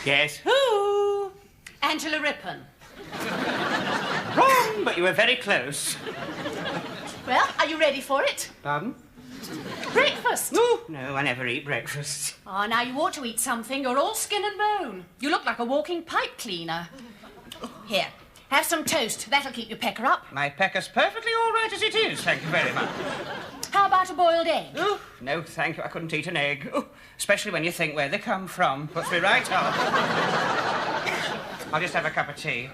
Guess who? Angela Rippon. Wrong, but you were very close. Well, are you ready for it? Pardon? Breakfast. No, I never eat breakfast. Oh, now you ought to eat something. You're all skin and bone. You look like a walking pipe cleaner. Here, have some toast. That'll keep your pecker up. My pecker's perfectly all right as it is, thank you very much. How about a boiled egg? Oh, no, thank you. I couldn't eat an egg. Oh, especially when you think where they come from. Puts me right off. I'll just have a cup of tea.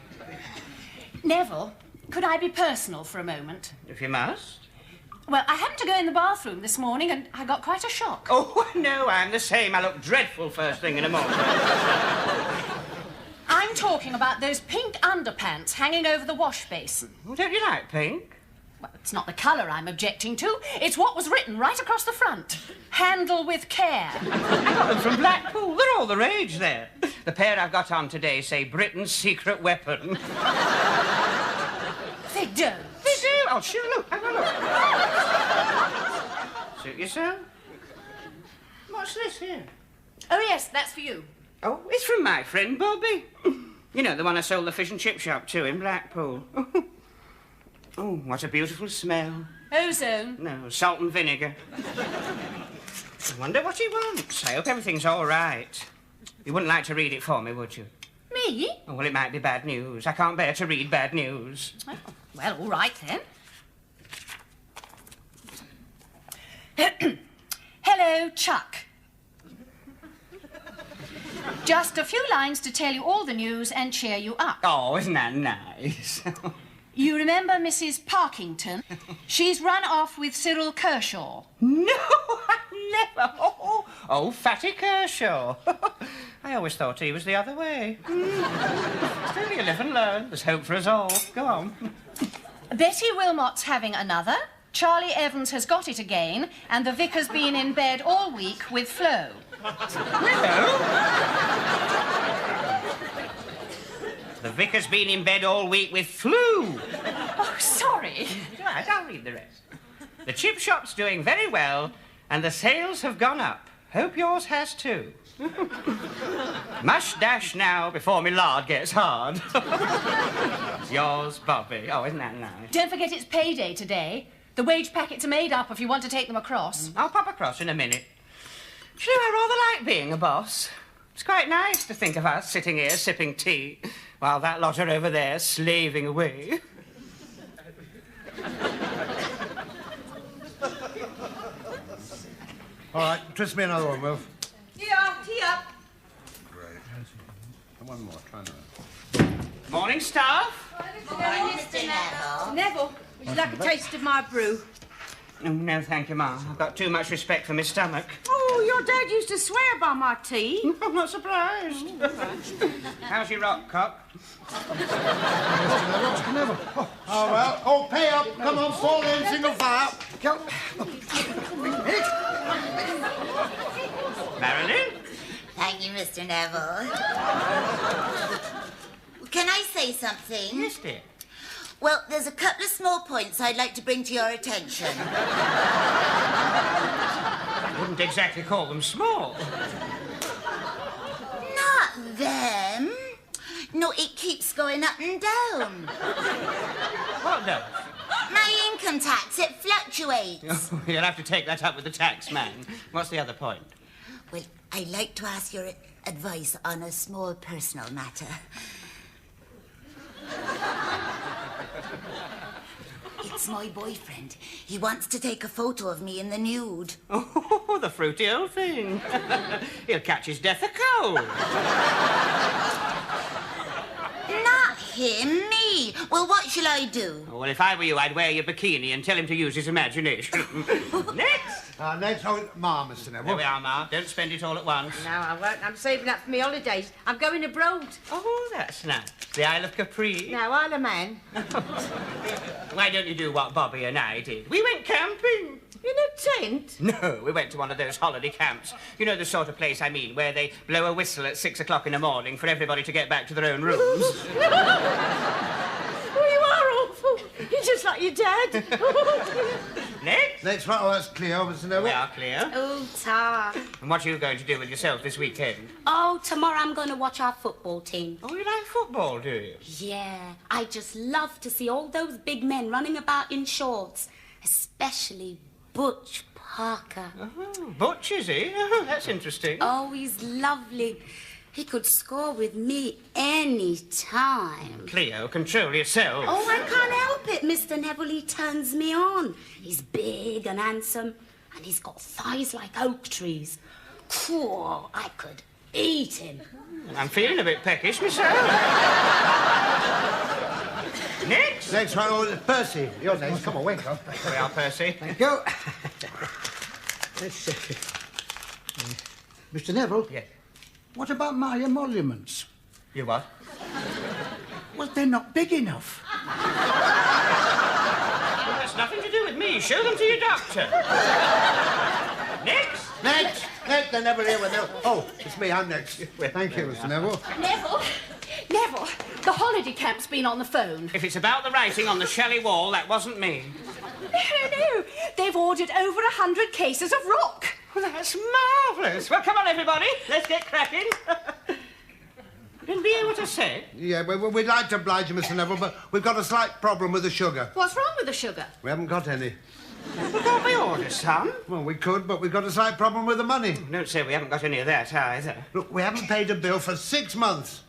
Neville, could I be personal for a moment? If you must. Well, I happened to go in the bathroom this morning and I got quite a shock. Oh, no, I'm the same. I look dreadful first thing in the morning. I'm talking about those pink underpants hanging over the wash basin. Well, don't you like pink? Well, it's not the colour I'm objecting to. It's what was written right across the front. Handle with care. I got them from Blackpool. They're all the rage there. The pair I've got on today say Britain's secret weapon. They don't. They do. Oh, sure, look. Have a look. Suit yourself? What's this here? Oh, yes, that's for you. Oh, it's from my friend Bobby. You know, the one I sold the fish and chip shop to in Blackpool. Oh, what a beautiful smell. Ozone. No, salt and vinegar. I wonder what he wants. I hope everything's all right. You wouldn't like to read it for me, would you? Me? Oh, well, it might be bad news. I can't bear to read bad news. Oh, well, all right, then. Hello, Chuck. Just a few lines to tell you all the news and cheer you up. Oh, isn't that nice? You remember Mrs. Parkington? She's run off with Cyril Kershaw. No, I never. Oh, Fatty Kershaw. I always thought he was the other way. Still, you live and learn. There's hope for us all. Go on. Betty Wilmot's having another. Charlie Evans has got it again, and the vicar's been in bed all week with Flo. Willow? The vicar's been in bed all week with flu. Oh, sorry. Right, I'll read the rest. The chip shop's doing very well, and the sales have gone up. Hope yours has too. Mush dash now before me lard gets hard. Yours, Bobby. Oh, isn't that nice? Don't forget it's payday today. The wage packets are made up if you want to take them across. I'll pop across in a minute. Do you know, I rather like being a boss. It's quite nice to think of us sitting here sipping tea while that lot are over there slaving away. All right, twist me another one, Wilf. Tea up. Great. And one more, try another. Morning, staff. Morning, Mr. Neville. Neville, would you like a taste of my brew? Oh, no, thank you, Ma. I've got too much respect for my stomach. Oh, your dad used to swear by my tea. I'm not surprised. How's your rock, cock? Mr. Neville. Oh, well. Oh, pay up. Come on, fall in, single file. Go. Marilyn? Thank you, Mr. Neville. Can I say something? Yes, dear. Well, there's a couple of small points I'd like to bring to your attention. I wouldn't exactly call them small. Not them. No, it keeps going up and down. What does? My income tax, it fluctuates. Oh, you'll have to take that up with the tax man. What's the other point? Well, I'd like to ask your advice on a small personal matter. It's my boyfriend. He wants to take a photo of me in the nude. Oh, the fruity old thing. He'll catch his death of cold. Not him, me. Well, what shall I do? Oh, well, if I were you, I'd wear your bikini and tell him to use his imagination. Next. Next, Ma, Mr. There Neville. we are, Ma. Don't spend it all at once. No, I won't. I'm saving up for my holidays. I'm going abroad. Oh, that's nice. The Isle of Capri. No, Isle of Man. Why don't you do what Bobby and I did? We went camping. In a tent? No, we went to one of those holiday camps. You know the sort of place I mean, where they blow a whistle at 6 o'clock in the morning for everybody to get back to their own rooms. Oh, you are awful. You're just like your dad. Next. Next one, that's clear, Mr. Neville. We are clear. Oh, Ta. And what are you going to do with yourself this weekend? Oh, tomorrow I'm going to watch our football team. Oh, you like football, do you? Yeah, I just love to see all those big men running about in shorts, especially Butch Parker. Oh, Butch, is he? Oh, that's interesting. Oh, he's lovely. He could score with me any time. Cleo, control yourself. Oh, I can't help it, Mr. Neville. He turns me on. He's big and handsome, and he's got thighs like oak trees. Cool, I could eat him. I'm feeling a bit peckish myself. Next. Next one, Percy. You're next. Come on, wake up. Here we are, Percy. Thank you. Let's see. Mr. Neville? Yes. What about my emoluments? You what? Well, they're not big enough. Well, that's nothing to do with me. Show them to your doctor. Next. Next. Next, they're never here with them. Oh, it's me. I'm next. Thank you, Mr. Neville. Neville, the holiday camp's been on the phone. If it's about the writing on the Shelley wall, that wasn't me. No. They've ordered over 100 cases of rock. Well, that's marvellous. Well, come on, everybody. Let's get cracking. Didn't you hear what I said? Yeah, we'd like to oblige you, Mr. Neville, but we've got a slight problem with the sugar. What's wrong with the sugar? We haven't got any. Well, can't we order some? Well, we could, but we've got a slight problem with the money. Don't say we haven't got any of that either. Look, we haven't paid a bill for 6 months.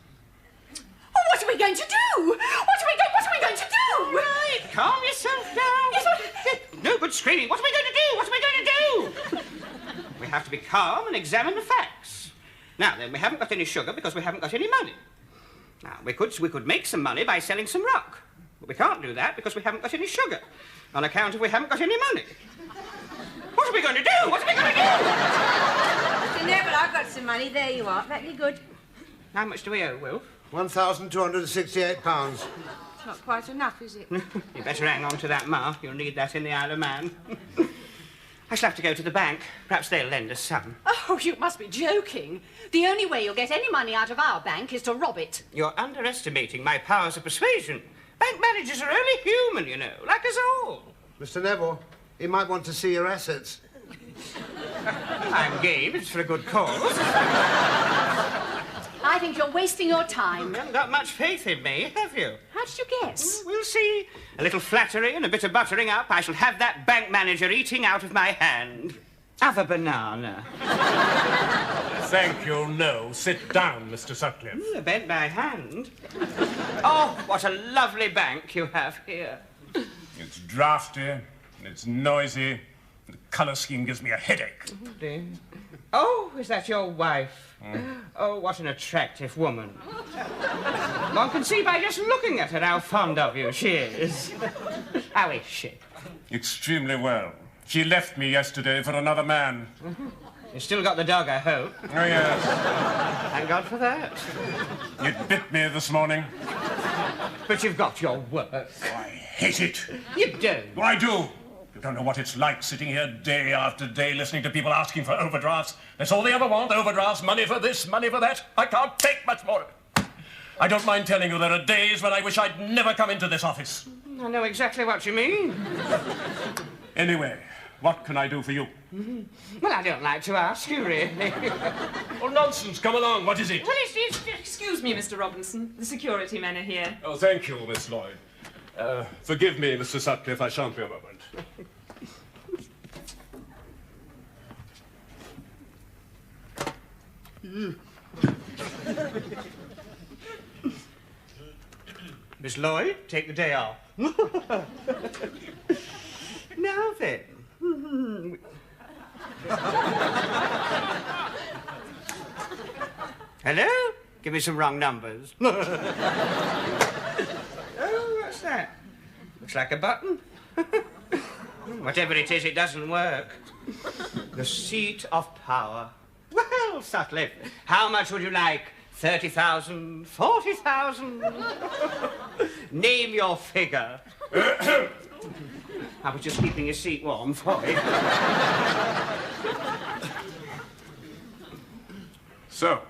Oh, what are we going to do? What are we going to do? Right, calm yourself down. Yes, No good screaming. What are we going to do? What are we going to do? We have to be calm and examine the facts. Now, then, we haven't got any sugar because we haven't got any money. Now, we could make some money by selling some rock. But we can't do that because we haven't got any sugar, on account of we haven't got any money. What are we going to do? What are we going to do? Mr. Neville, I've got some money. There you are. Very good. How much do we owe, Wilf? £1,268. It's not quite enough, is it? You better hang on to that, Ma. You'll need that in the Isle of Man. I shall have to go to the bank. Perhaps they'll lend us some. Oh, you must be joking. The only way you'll get any money out of our bank is to rob it. You're underestimating my powers of persuasion. Bank managers are only human, you know, like us all. Mr. Neville, he might want to see your assets. I'm game. It's for a good cause. I think you're wasting your time. You haven't got much faith in me, have you? How did you guess? We'll see. A little flattery and a bit of buttering up. I shall have that bank manager eating out of my hand. Have a banana. Thank you, no. Sit down, Mr. Sutcliffe. I bent my hand. Oh, what a lovely bank you have here. It's drafty, it's noisy, the colour scheme gives me a headache. Oh, is that your wife? Oh, what an attractive woman. One can see by just looking at her how fond of you she is. How is she? Extremely well. She left me yesterday for another man. You still got the dog, I hope. Oh, yes. Thank God for that. It bit me this morning. But you've got your work. I hate it. You don't. I do. You don't know what it's like sitting here day after day listening to people asking for overdrafts. That's all they ever want, overdrafts, money for this, money for that. I can't take much more of it. I don't mind telling you there are days when I wish I'd never come into this office. I know exactly what you mean. Anyway, what can I do for you? Well, I don't like to ask you, really. Oh, nonsense. Come along. What is it? Well, it's Excuse me, Mr. Robinson. The security men are here. Oh, thank you, Miss Lloyd. Forgive me, Mr. Sutcliffe. I shan't be a moment. Miss Lloyd, take the day off. Now then. Hello? Give me some wrong numbers. Oh, what's that? Looks like a button. Whatever it is, it doesn't work. The seat of power. Well, Sutcliffe, how much would you like? 30,000? 40,000? Name your figure. I was just keeping your seat warm for you. So,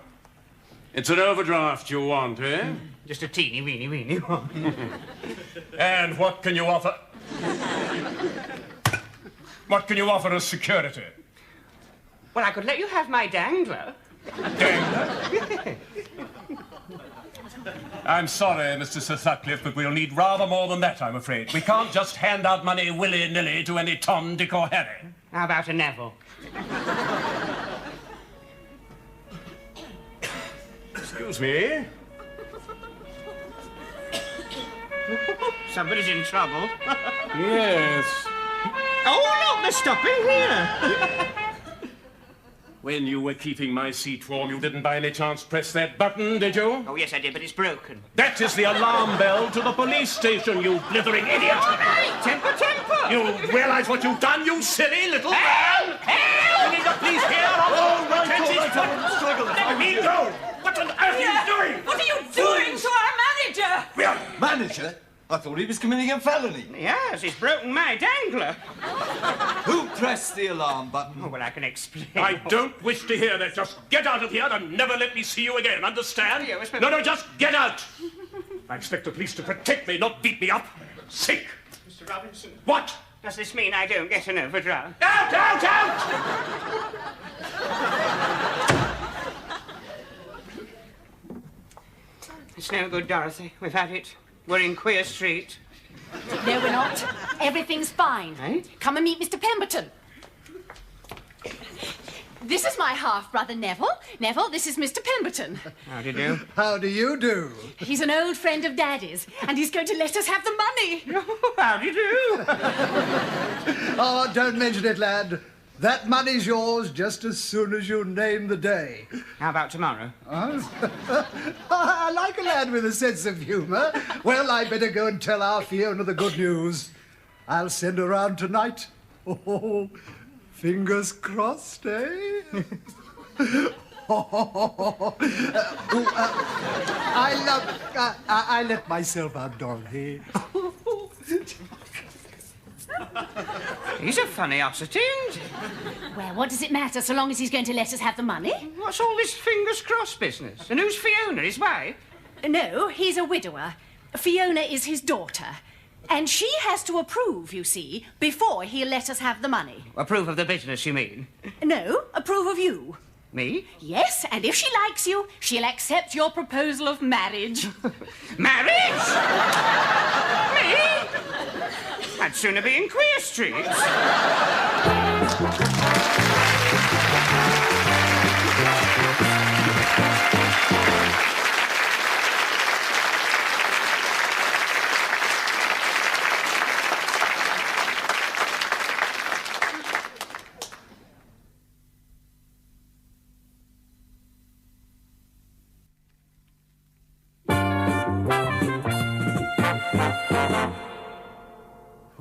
it's an overdraft you want, eh? Just a teeny-weeny one. And what can you offer? What can you offer as security? Well, I could let you have my dangler. Dangler? I'm sorry, Mr. Sir Sutcliffe, but we'll need rather more than that, I'm afraid. We can't just hand out money willy-nilly to any Tom, Dick or Harry. How about a Neville? Excuse me. Somebody's in trouble. Yes. Oh, look, they're stopping here. When you were keeping my seat warm, you didn't by any chance press that button, did you? Oh, yes, I did, but it's broken. That is the alarm bell to the police station, you blithering idiot! Hey, temper! You realize what you've done, you silly little Help! Help! You need the police here! Oh, right, Let me go! What on earth are you doing? What are you doing to our manager? Manager? I thought he was committing a felony. Yes, he's broken my dangler. Who pressed the alarm button? Oh, well, I can explain. I don't wish to hear that. Just get out of here and never let me see you again, understand? Yes, but- No, just get out! I expect the police to protect me, not beat me up. Sick! Mr. Robinson, What? does this mean I don't get an overdraft? Out! It's no good, Dorothy. We've had it. We're in Queer Street. No, we're not. Everything's fine. Eh? Come and meet Mr. Pemberton. This is my half-brother, Neville. Neville, this is Mr. Pemberton. How do you do? How do you do? He's an old friend of Daddy's, and he's going to let us have the money. How do you do? Oh, don't mention it, lad. That money's yours just as soon as you name the day. How about tomorrow? I like a lad with a sense of humour. Well, I better go and tell our Fiona the good news. I'll send her round tonight. Oh, fingers crossed, eh? I let myself out, Dorothy. He's a funny ossity, isn't he? Well, what does it matter so long as he's going to let us have the money? What's all this fingers crossed business? And who's Fiona, his wife? No, he's a widower. Fiona is his daughter. And she has to approve, you see, before he'll let us have the money. Approve of the business, you mean? No, approve of you. Me? Yes, and if she likes you, she'll accept your proposal of marriage. Marriage? Me? I'd sooner be in Queer Street.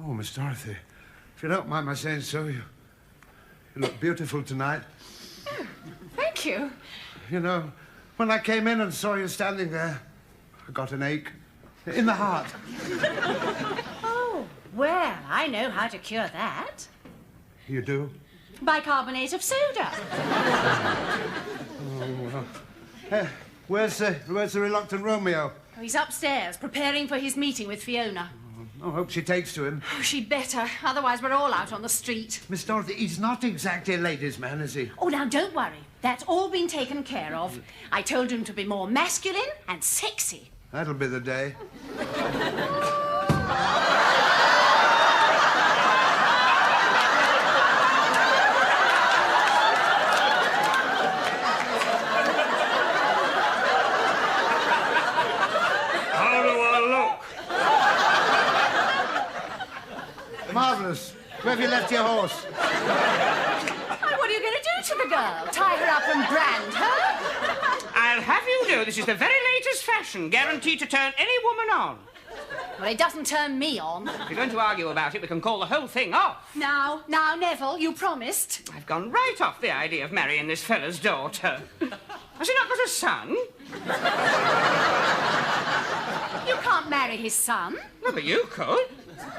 Oh, Miss Dorothy, if you don't mind my saying so, you look beautiful tonight. Thank you. You know, when I came in and saw you standing there, I got an ache in the heart. Oh, well, I know how to cure that. You do? Bicarbonate of soda. Where's the reluctant Romeo? Oh, he's upstairs, preparing for his meeting with Fiona. Oh, hope she takes to him. Oh, she'd better, otherwise we're all out on the street. Miss Dorothy, he's not exactly a ladies' man, is he? Oh, now, don't worry. That's all been taken care of. I told him to be more masculine and sexy. That'll be the day. How do I look? Marvellous. Where have you left your horse? Oh, what are you going to do to the girl? Tie her up and brand her? I'll have you know this is the very latest fashion, guaranteed to turn any woman on. Well, it doesn't turn me on. If you're going to argue about it, we can call the whole thing off. Now, Neville, you promised. I've gone right off the idea of marrying this fella's daughter. Has he not got a son? You can't marry his son. No, but you could.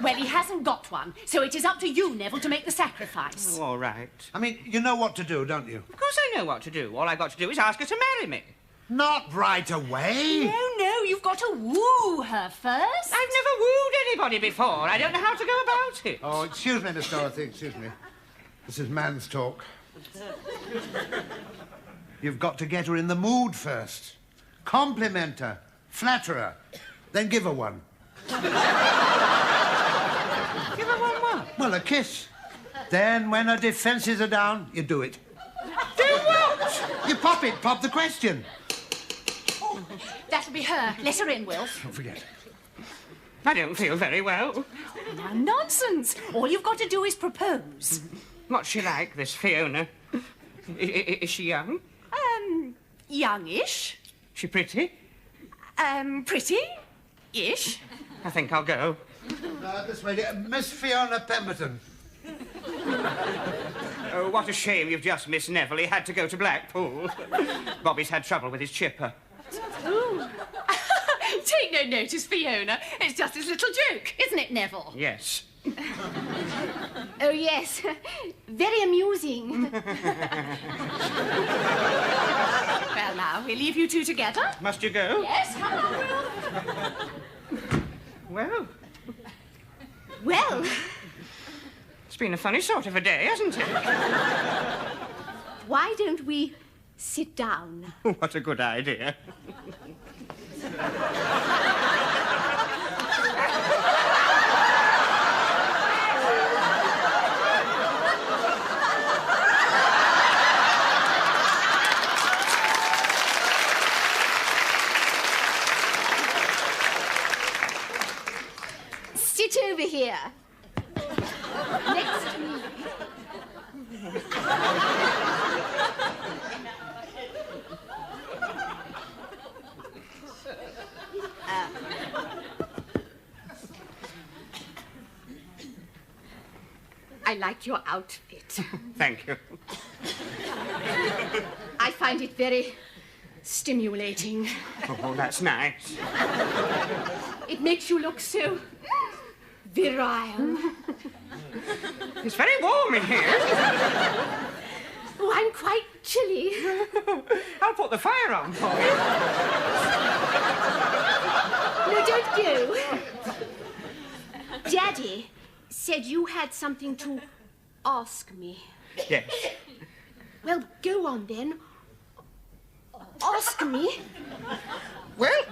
Well, he hasn't got one, so it is up to you, Neville, to make the sacrifice. Oh, all right. I mean, you know what to do, don't you? Of course I know what to do. All I've got to do is ask her to marry me. Not right away. No, you've got to woo her first. I've never wooed anybody before. I don't know how to go about it. Oh, excuse me, Miss Dorothy, excuse me. This is man's talk. You've got to get her in the mood first. Compliment her, flatter her, then give her one. Give her one what? Well, a kiss. Then, when her defences are down, you do it. Do what? You pop the question. That'll be her. Let her in, Will. Don't forget. I don't feel very well. Now, nonsense. All you've got to do is propose. What's she like, this Fiona? Is she young? Youngish. She pretty? Pretty-ish. I think I'll go. This way, Miss Fiona Pemberton. Oh, what a shame you've just missed Neville. He had to go to Blackpool. Bobby's had trouble with his chipper. Ooh. Take no notice, Fiona. It's just his little joke, isn't it, Neville? Yes. Oh, yes. Very amusing. Well, now, we'll leave you two together. Must you go? Yes, come on, Will. Well, Well, it's been a funny sort of a day, hasn't it? why don't we sit down? What a good idea. Sit over here. Next to me. I like your outfit. Thank you. I find it very stimulating. Oh, that's nice. It makes you look so virile. It's very warm in here. Oh, I'm quite chilly. I'll put the fire on for you. No, don't go. Daddy said you had something to ask me. Yes. Well, go on then. Ask me. Well,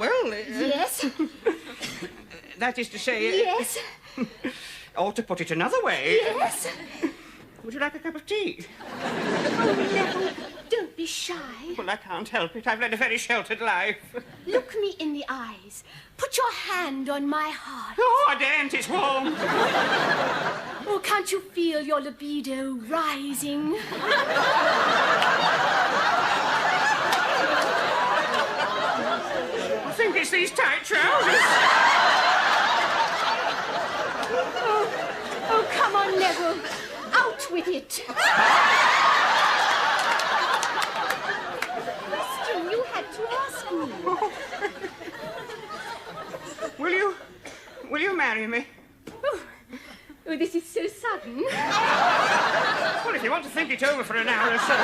Yes. that is to say... Yes. Or to put it another way... Yes. Would you like a cup of tea? Oh, Neville, don't be shy. Well, I can't help it. I've led a very sheltered life. Look me in the eyes. Put your hand on my heart. Oh, I daren't. It's warm. Oh, can't you feel your libido rising? I think it's these tight trousers. Oh, come on, Neville. Out with it. Still, you had to ask me. Will you marry me? Oh, this is so sudden. Well, if you want to think it over for an hour or so...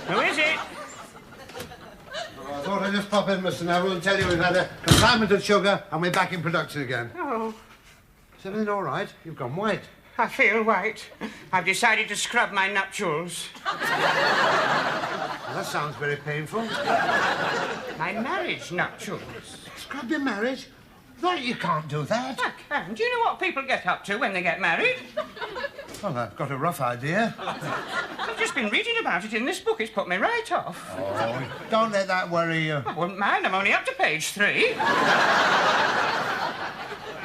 Who is it? I thought I'd just pop in, Mr. Neville, and tell you we've had a consignment of sugar and we're back in production again. Oh, Is everything all right? You've gone white. I feel white. I've decided to scrub my nuptials. Well, that sounds very painful. My marriage nuptials. Scrub your marriage? No, you can't do that. I can. Do you know what people get up to when they get married? Well, I've got a rough idea. I've just been reading about it in this book. It's put me right off. Oh, don't let that worry you. I wouldn't mind. I'm only up to page 3.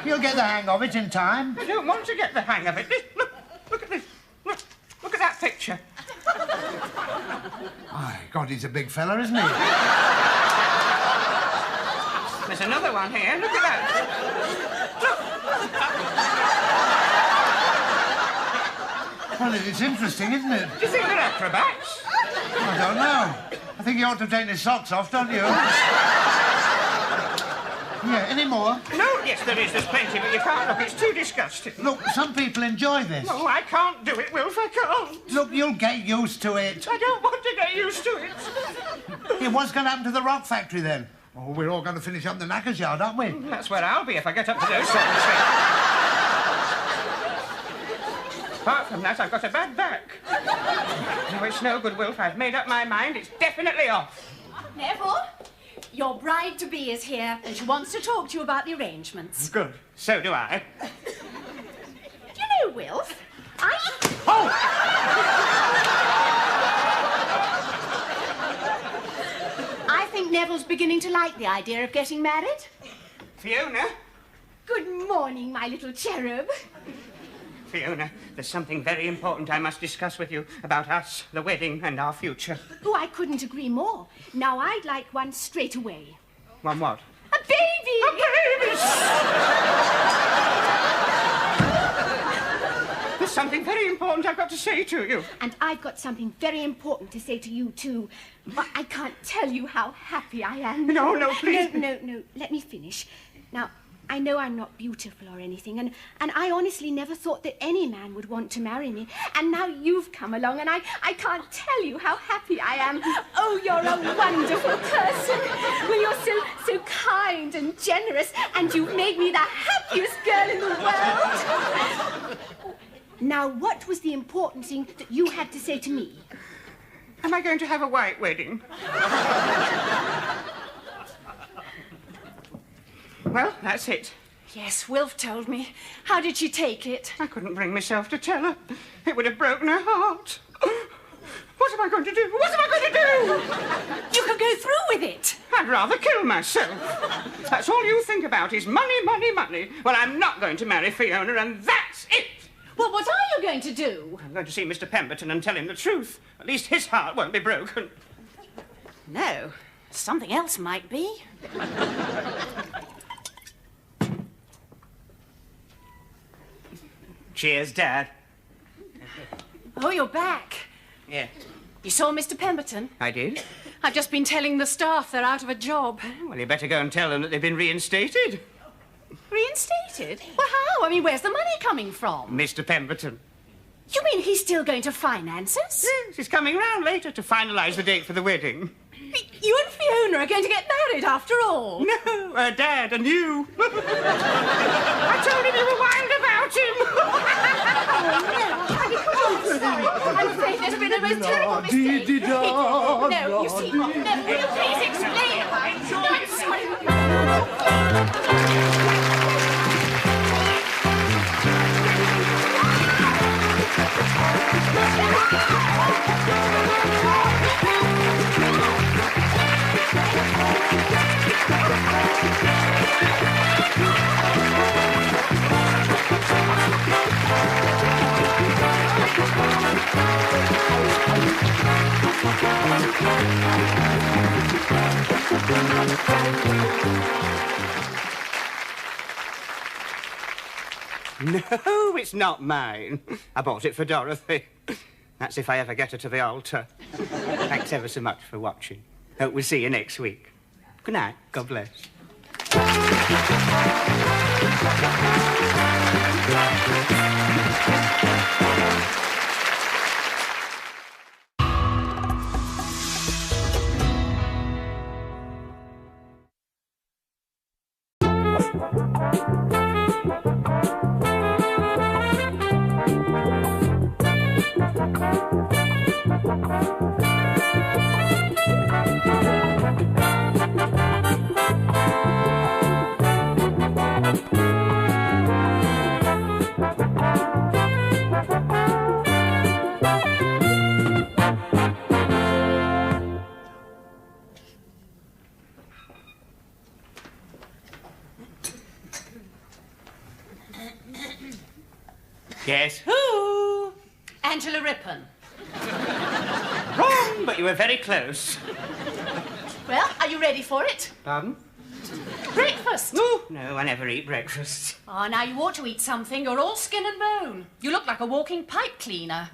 You'll get the hang of it in time. I don't want to get the hang of it. Look at this. Look at that picture. My God, he's a big fella, isn't he? There's another one here. Look at that. Look. Well, it's interesting, isn't it? Do you think they're acrobats? I don't know. I think he ought to have taken his socks off, don't you? Yeah, any more? No, yes, there is. There's plenty, but you can't look. It's too disgusting. Look, some people enjoy this. No, I can't do it, Wilf. I can't. Look, you'll get used to it. I don't want to get used to it. Yeah, what's going to happen to the rock factory, then? Oh, we're all going to finish up the knackers yard, aren't we? That's where I'll be if I get up to those sort of things. Apart from that, I've got a bad back. No, it's no good, Wilf. I've made up my mind. It's definitely off. Neville, your bride-to-be is here, and she wants to talk to you about the arrangements. Good. So do I. Do you know, Wilf, I think Neville's beginning to like the idea of getting married. Fiona? Good morning, my little cherub. Fiona, there's something very important I must discuss with you about us, the wedding, and our future. Oh, I couldn't agree more. Now, I'd like one straight away. One what? A baby! A baby! There's something very important I've got to say to you. And I've got something very important to say to you, too. But I can't tell you how happy I am. No, please. No. Let me finish. Now, I know I'm not beautiful or anything, and I honestly never thought that any man would want to marry me. And now you've come along, and I can't tell you how happy I am. Oh, you're a wonderful person. Well, you're so kind and generous, and you've made me the happiest girl in the world. Now, what was the important thing that you had to say to me? Am I going to have a white wedding? Well, that's it. Yes, Wilf told me. How did she take it? I couldn't bring myself to tell her. It would have broken her heart. What am I going to do? What am I going to do? You can go through with it. I'd rather kill myself. That's all you think about is money, money, money. Well, I'm not going to marry Fiona, and that's it. Well, what are you going to do? I'm going to see Mr. Pemberton and tell him the truth. At least his heart won't be broken. No, something else might be. Cheers, Dad. Oh, you're back. Yeah. You saw Mr. Pemberton? I did. I've just been telling the staff they're out of a job. Well, you better go and tell them that they've been reinstated. Reinstated? Well, how? I mean, where's the money coming from? Mr. Pemberton. You mean he's still going to finance us? Yes, he's coming round later to finalise the date for the wedding. You and Fiona are going to get married after all? No, Dad and you. I told him you were wild about him. I'm afraid there's been a most terrible mistake. No, you see, no, will you please explain? I'm sorry. No, it's not mine. I bought it for Dorothy. That's if I ever get her to the altar. Thanks ever so much for watching. Hope we'll see you next week. Good night. God bless. Yes. Who? Angela Rippon. Wrong, but you were very close. Well, are you ready for it? Pardon? Breakfast. No, I never eat breakfast. Oh, now you ought to eat something. You're all skin and bone. You look like a walking pipe cleaner.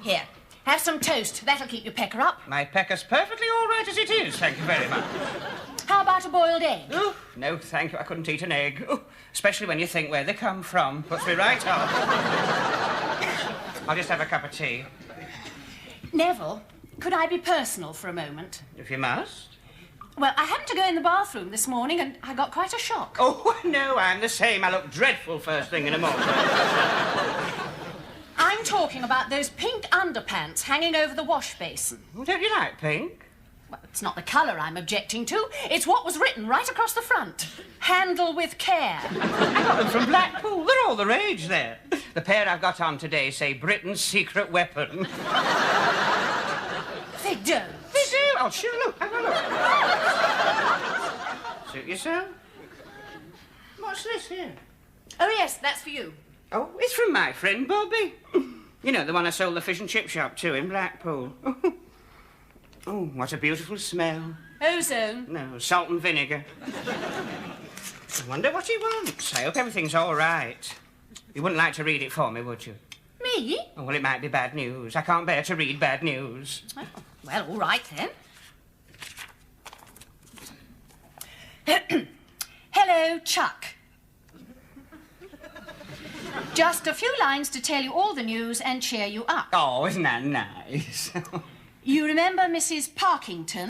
Here, have some toast. That'll keep your pecker up. My pecker's perfectly all right as it is, thank you very much. How about a boiled egg? Oh, no, thank you. I couldn't eat an egg. Oh, especially when you think where they come from. Puts me right off. I'll just have a cup of tea. Neville, could I be personal for a moment? If you must. Well, I happened to go in the bathroom this morning and I got quite a shock. Oh, no, I'm the same. I look dreadful first thing in the morning. I'm talking about those pink underpants hanging over the wash basin. Well, don't you like pink? Well, it's not the colour I'm objecting to. It's what was written right across the front. Handle with care. I got them from Blackpool. They're all the rage there. The pair I've got on today say Britain's secret weapon. They don't. They do. Oh, sure, look. Have a look. Suit yourself. What's this here? Oh, yes, that's for you. Oh, it's from my friend Bobby. You know, the one I sold the fish and chip shop to in Blackpool. Oh, what a beautiful smell. Ozone. No, salt and vinegar. I wonder what he wants. I hope everything's all right. You wouldn't like to read it for me, would you? Me? Oh, well, it might be bad news. I can't bear to read bad news. Oh, well, all right, then. Hello, Chuck. Just a few lines to tell you all the news and cheer you up. Oh, isn't that nice? You remember Mrs. Parkington?